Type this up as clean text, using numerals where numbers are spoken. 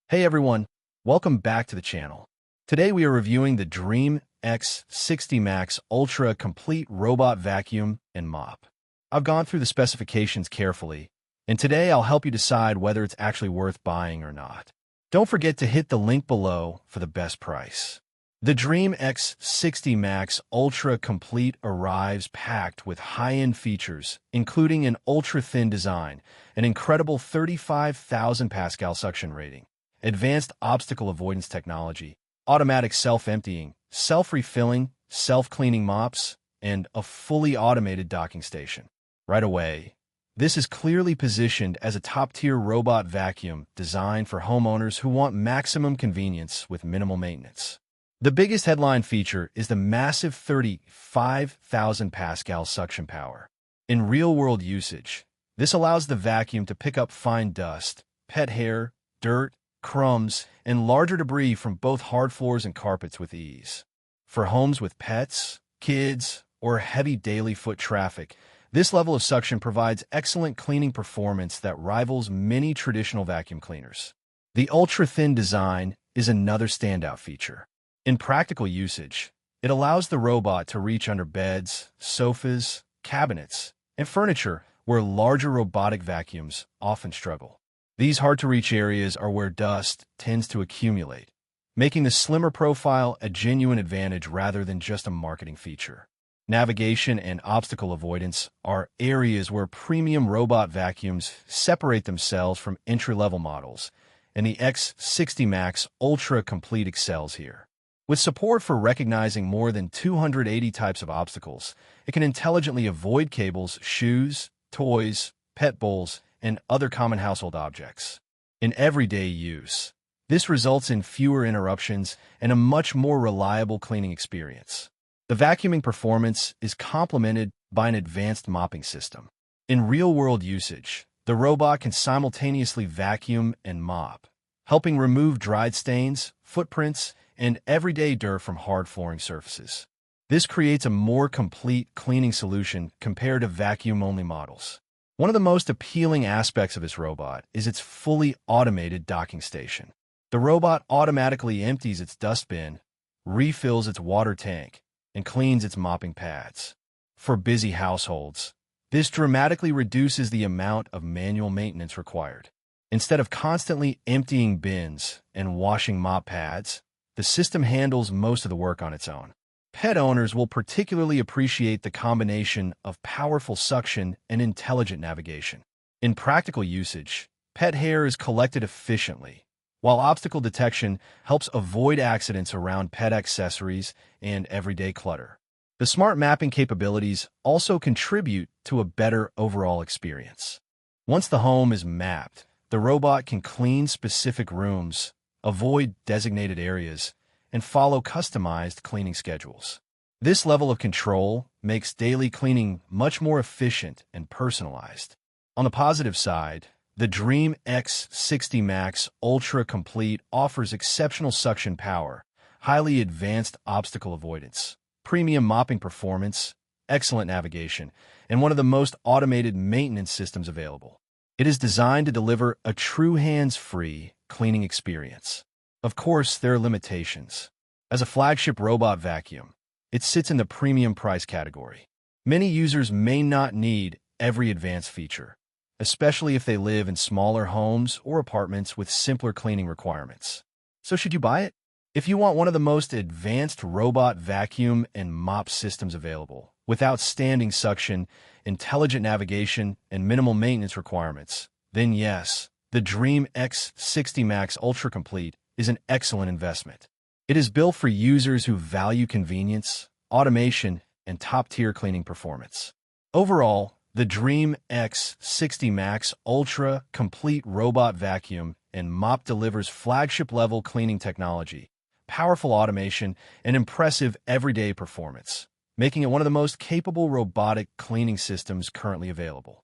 Hey everyone, welcome back to the channel. Today we are reviewing the DREAME X60 Max Ultra Complete Robot Vacuum and Mop. I've gone through the specifications carefully, and today I'll help you decide whether it's actually worth buying or not. Don't forget to hit the link below for the best price. The DREAME X60 Max Ultra Complete arrives packed with high-end features, including an ultra-thin design, an incredible 35,000 Pascal suction rating, advanced obstacle avoidance technology, automatic self-emptying, self-refilling, self-cleaning mops, and a fully automated docking station. Right away, this is clearly positioned as a top-tier robot vacuum designed for homeowners who want maximum convenience with minimal maintenance. The biggest headline feature is the massive 35,000 Pascal suction power. In real-world usage, this allows the vacuum to pick up fine dust, pet hair, dirt, crumbs, and larger debris from both hard floors and carpets with ease. For homes with pets, kids, or heavy daily foot traffic, this level of suction provides excellent cleaning performance that rivals many traditional vacuum cleaners. The ultra-thin design is another standout feature. In practical usage, it allows the robot to reach under beds, sofas, cabinets, and furniture where larger robotic vacuums often struggle. These hard-to-reach areas are where dust tends to accumulate, making the slimmer profile a genuine advantage rather than just a marketing feature. Navigation and obstacle avoidance are areas where premium robot vacuums separate themselves from entry-level models, and the X60 Max Ultra Complete excels here. With support for recognizing more than 280 types of obstacles, it can intelligently avoid cables, shoes, toys, pet bowls, and other common household objects. In everyday use, this results in fewer interruptions and a much more reliable cleaning experience. The vacuuming performance is complemented by an advanced mopping system. In real-world usage, the robot can simultaneously vacuum and mop, helping remove dried stains, footprints, and everyday dirt from hard flooring surfaces. This creates a more complete cleaning solution compared to vacuum-only models. One of the most appealing aspects of this robot is its fully automated docking station. The robot automatically empties its dustbin, refills its water tank, and cleans its mopping pads. For busy households, this dramatically reduces the amount of manual maintenance required. Instead of constantly emptying bins and washing mop pads, the system handles most of the work on its own. Pet owners will particularly appreciate the combination of powerful suction and intelligent navigation. In practical usage, pet hair is collected efficiently, while obstacle detection helps avoid accidents around pet accessories and everyday clutter. The smart mapping capabilities also contribute to a better overall experience. Once the home is mapped, the robot can clean specific rooms, avoid designated areas, and follow customized cleaning schedules. This level of control makes daily cleaning much more efficient and personalized. On the positive side, the DREAME X60 Max Ultra Complete offers exceptional suction power, highly advanced obstacle avoidance, premium mopping performance, excellent navigation, and one of the most automated maintenance systems available. It is designed to deliver a true hands-free cleaning experience. Of course, there are limitations. As a flagship robot vacuum, it sits in the premium price category. Many users may not need every advanced feature, especially if they live in smaller homes or apartments with simpler cleaning requirements. So should you buy it? If you want one of the most advanced robot vacuum and mop systems available, with outstanding suction, intelligent navigation, and minimal maintenance requirements, then yes, the DREAME X60 Max Ultra Complete is an excellent investment. It is built for users who value convenience, automation, and top-tier cleaning performance. Overall, the DREAME X60 Max Ultra Complete Robot Vacuum and Mop delivers flagship-level cleaning technology, powerful automation, and impressive everyday performance, making it one of the most capable robotic cleaning systems currently available.